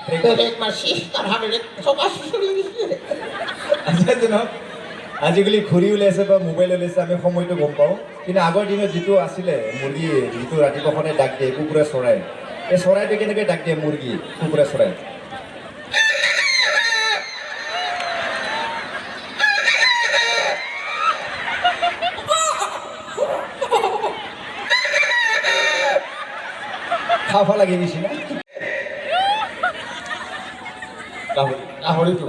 বেলেগ মাছি তাৰ হামেৰে চকা চুচৰি গৈছে আচ্ছা জনাব আজিকালি ঘড়ী ওলাইছে বা মোবাইল ওলাইছে আমি সময়টো গম পাওঁ কিন্তু আগৰ দিনত যিটো আছিলে মুৰ্গী যিটো ৰাতিপুৱা সদায় ডাক দিয়ে কুকুৰে চৰাই এই চৰাইটো কেনেকৈ ডাক দিয়ে মুৰ্গী কুকুৰে চৰাই খাব লাগি নিচিনা গাহৰিটো